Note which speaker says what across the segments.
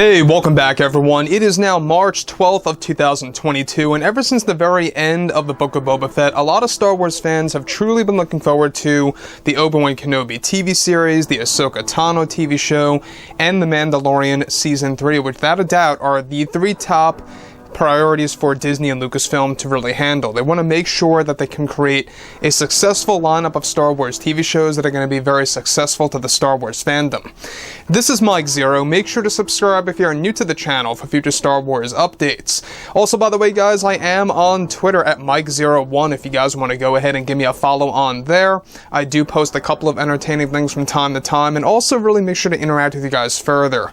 Speaker 1: Hey, welcome back everyone. It is now March 12th of 2022, and ever since the very end of the Book of Boba Fett, a lot of Star Wars fans have truly been looking forward to the Obi-Wan Kenobi TV series, the Ahsoka Tano TV show, and the Mandalorian Season 3, which without a doubt are the three top priorities for Disney and Lucasfilm to really handle. They want to make sure that they can create a successful lineup of Star Wars TV shows that are going to be very successful to the Star Wars fandom. This is Mike Zero. Make sure to subscribe if you're new to the channel for future Star Wars updates. Also, by the way, guys, I am on Twitter at Mike01 if you guys want to go ahead and give me a follow on there. I do post a couple of entertaining things from time to time, and also really make sure to interact with you guys further.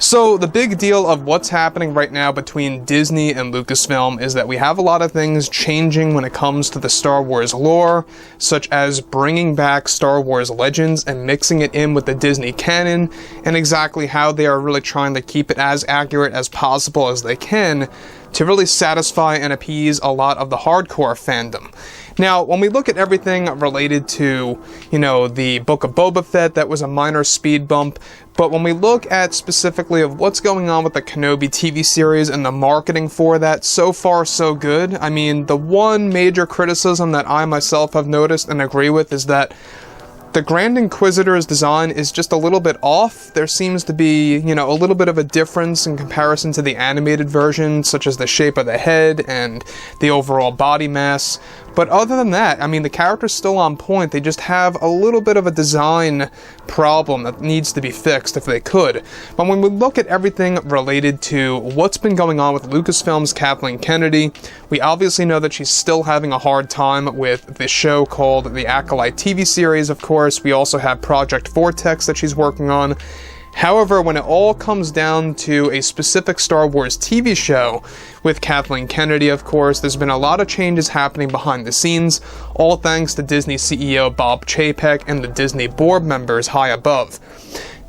Speaker 1: So, the big deal of what's happening right now between Disney and Lucasfilm is that we have a lot of things changing when it comes to the Star Wars lore, such as bringing back Star Wars Legends and mixing it in with the Disney canon, and exactly how they are really trying to keep it as accurate as possible as they can to really satisfy and appease a lot of the hardcore fandom. Now, when we look at everything related to, the Book of Boba Fett, that was a minor speed bump, but when we look at specifically of what's going on with the Kenobi TV series and the marketing for that, so far so good. I mean, the one major criticism that I myself have noticed and agree with is that the Grand Inquisitor's design is just a little bit off. There seems to be, a little bit of a difference in comparison to the animated version, such as the shape of the head and the overall body mass. But other than that, I mean, the character's still on point. They just have a little bit of a design problem that needs to be fixed if they could. But when we look at everything related to what's been going on with Lucasfilm's Kathleen Kennedy, we obviously know that she's still having a hard time with the show called the Acolyte TV series, of course. We also have Project Vortex that she's working on. However, when it all comes down to a specific Star Wars TV show with Kathleen Kennedy, of course, there's been a lot of changes happening behind the scenes, all thanks to Disney CEO Bob Chapek and the Disney board members high above.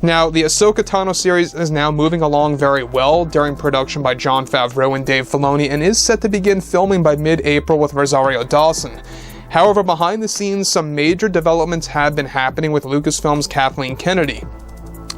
Speaker 1: Now, the Ahsoka Tano series is now moving along very well during production by Jon Favreau and Dave Filoni, and is set to begin filming by mid-April with Rosario Dawson. However, behind the scenes, some major developments have been happening with Lucasfilm's Kathleen Kennedy.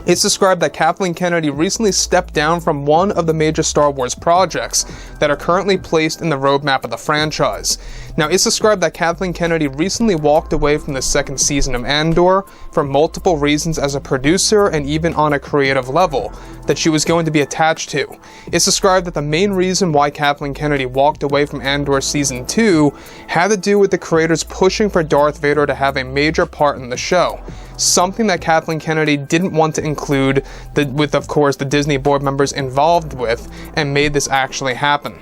Speaker 1: It's described that Kathleen Kennedy recently stepped down from one of the major Star Wars projects that are currently placed in the roadmap of the franchise. Now, it's described that Kathleen Kennedy recently walked away from the second season of Andor for multiple reasons as a producer and even on a creative level that she was going to be attached to. It's described that the main reason why Kathleen Kennedy walked away from Andor Season 2 had to do with the creators pushing for Darth Vader to have a major part in the show. Something that Kathleen Kennedy didn't want to include with, of course, the Disney board members involved with, and made this actually happen.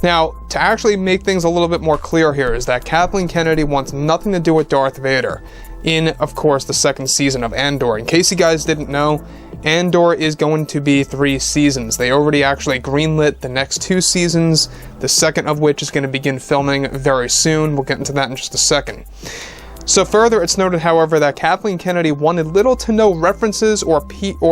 Speaker 1: Now, to actually make things a little bit more clear here is that Kathleen Kennedy wants nothing to do with Darth Vader in, of course, the second season of Andor. In case you guys didn't know, Andor is going to be 3 seasons. They already actually greenlit the next 2 seasons, the second of which is going to begin filming very soon. We'll get into that in just a second. So further, it's noted, however, that Kathleen Kennedy wanted little to no references or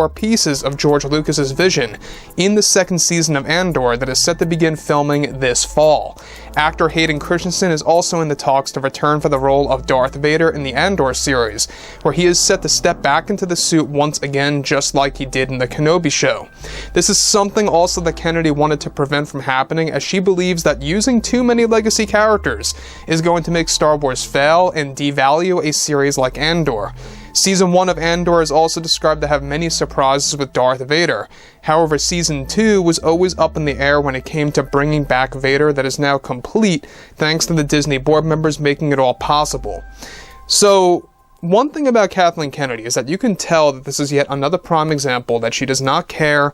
Speaker 1: pieces of George Lucas's vision in the second season of Andor that is set to begin filming this fall. Actor Hayden Christensen is also in the talks to return for the role of Darth Vader in the Andor series, where he is set to step back into the suit once again, just like he did in the Kenobi show. This is something also that Kennedy wanted to prevent from happening, as she believes that using too many legacy characters is going to make Star Wars fail and devalue a series like Andor. Season 1 of Andor is also described to have many surprises with Darth Vader. However, Season 2 was always up in the air when it came to bringing back Vader. That is now complete, thanks to the Disney board members making it all possible. So, one thing about Kathleen Kennedy is that you can tell that this is yet another prime example that she does not care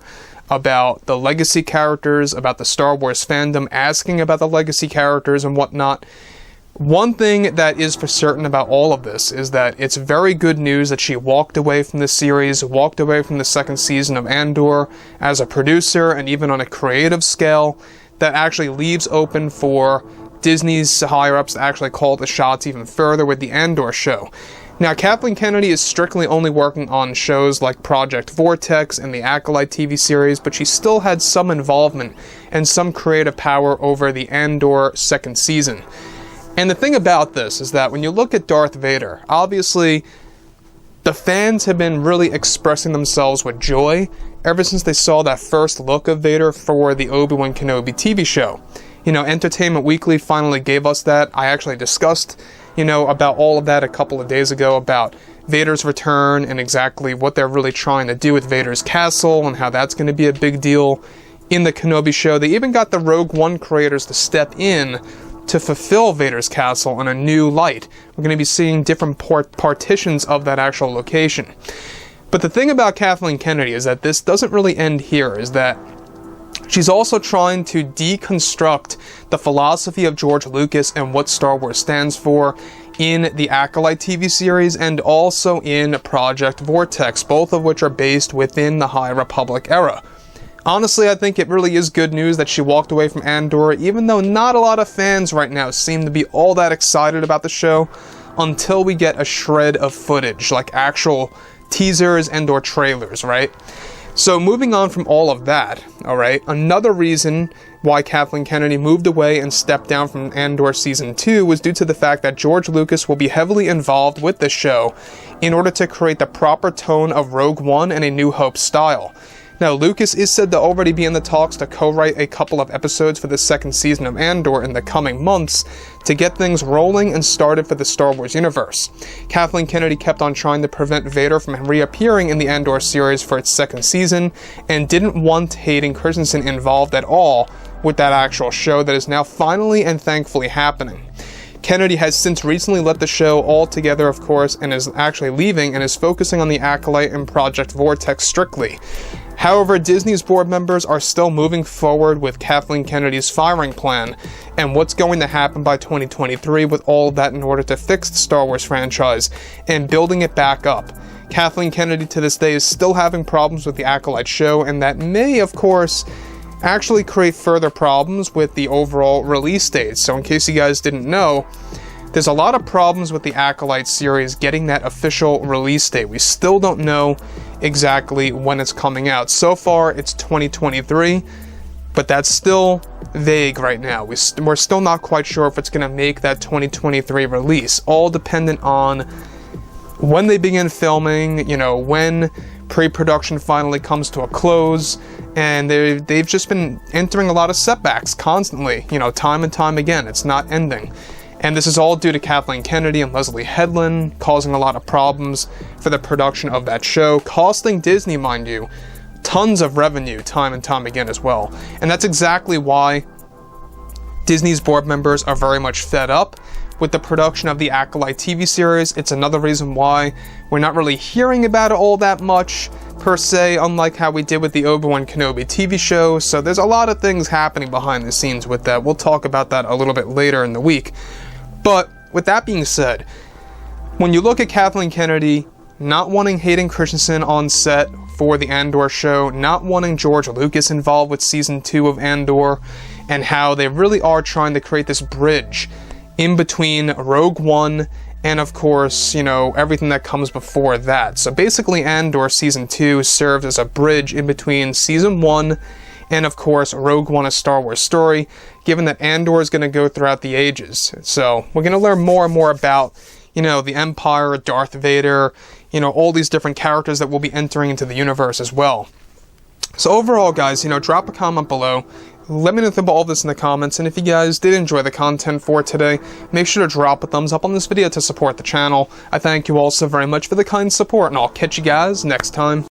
Speaker 1: about the legacy characters, about the Star Wars fandom asking about the legacy characters and whatnot. One thing that is for certain about all of this is that it's very good news that she walked away from the series, walked away from the second season of Andor as a producer and even on a creative scale that actually leaves open for Disney's higher-ups to actually call the shots even further with the Andor show. Now, Kathleen Kennedy is strictly only working on shows like Project Vortex and the Acolyte TV series, but she still had some involvement and some creative power over the Andor second season. And the thing about this is that when you look at Darth Vader, obviously the fans have been really expressing themselves with joy ever since they saw that first look of Vader for the Obi-Wan Kenobi TV show. You know, Entertainment Weekly finally gave us that. I actually discussed, you know, about all of that a couple of days ago, about Vader's return and exactly what they're really trying to do with Vader's castle and how that's going to be a big deal in the Kenobi show. They even got the Rogue One creators to step in to fulfill Vader's castle in a new light. We're going to be seeing different partitions of that actual location. But the thing about Kathleen Kennedy is that this doesn't really end here, is that she's also trying to deconstruct the philosophy of George Lucas and what Star Wars stands for in the Acolyte TV series and also in Project Vortex, both of which are based within the High Republic era. Honestly, I think it really is good news that she walked away from Andor, even though not a lot of fans right now seem to be all that excited about the show until we get a shred of footage, like actual teasers and or trailers, right? So moving on from all of that, alright, another reason why Kathleen Kennedy moved away and stepped down from Andor Season 2 was due to the fact that George Lucas will be heavily involved with the show in order to create the proper tone of Rogue One and A New Hope style. Now, Lucas is said to already be in the talks to co-write a couple of episodes for the second season of Andor in the coming months to get things rolling and started for the Star Wars universe. Kathleen Kennedy kept on trying to prevent Vader from reappearing in the Andor series for its second season and didn't want Hayden Christensen involved at all with that actual show that is now finally and thankfully happening. Kennedy has since recently let the show altogether, of course, and is actually leaving and is focusing on the Acolyte and Project Vortex strictly. However, Disney's board members are still moving forward with Kathleen Kennedy's firing plan and what's going to happen by 2023 with all of that in order to fix the Star Wars franchise and building it back up. Kathleen Kennedy to this day is still having problems with the Acolyte show, and that may, of course, actually create further problems with the overall release date. So in case you guys didn't know, there's a lot of problems with the Acolyte series getting that official release date. We still don't know exactly when it's coming out. So far, it's 2023, but that's still vague right now. We're still not quite sure if it's going to make that 2023 release, all dependent on when they begin filming, you know, when pre-production finally comes to a close, and they've just been entering a lot of setbacks constantly, you know, time and time again. It's not ending. And this is all due to Kathleen Kennedy and Leslie Headland causing a lot of problems for the production of that show, costing Disney, mind you, tons of revenue time and time again as well. And that's exactly why Disney's board members are very much fed up with the production of the Acolyte TV series. It's another reason why we're not really hearing about it all that much, per se, unlike how we did with the Obi-Wan Kenobi TV show. So there's a lot of things happening behind the scenes with that. We'll talk about that a little bit later in the week. But with that being said, when you look at Kathleen Kennedy not wanting Hayden Christensen on set for the Andor show, not wanting George Lucas involved with Season 2 of Andor, and how they really are trying to create this bridge in between Rogue One and, of course, you know, everything that comes before that. So basically, Andor Season 2 serves as a bridge in between Season 1 and, of course, Rogue One, A Star Wars Story, given that Andor is going to go throughout the ages. So we're going to learn more and more about, you know, the Empire, Darth Vader, you know, all these different characters that will be entering into the universe as well. So overall, guys, you know, drop a comment below. Let me know about all of this in the comments, and if you guys did enjoy the content for today, make sure to drop a thumbs up on this video to support the channel. I thank you all so very much for the kind support, and I'll catch you guys next time.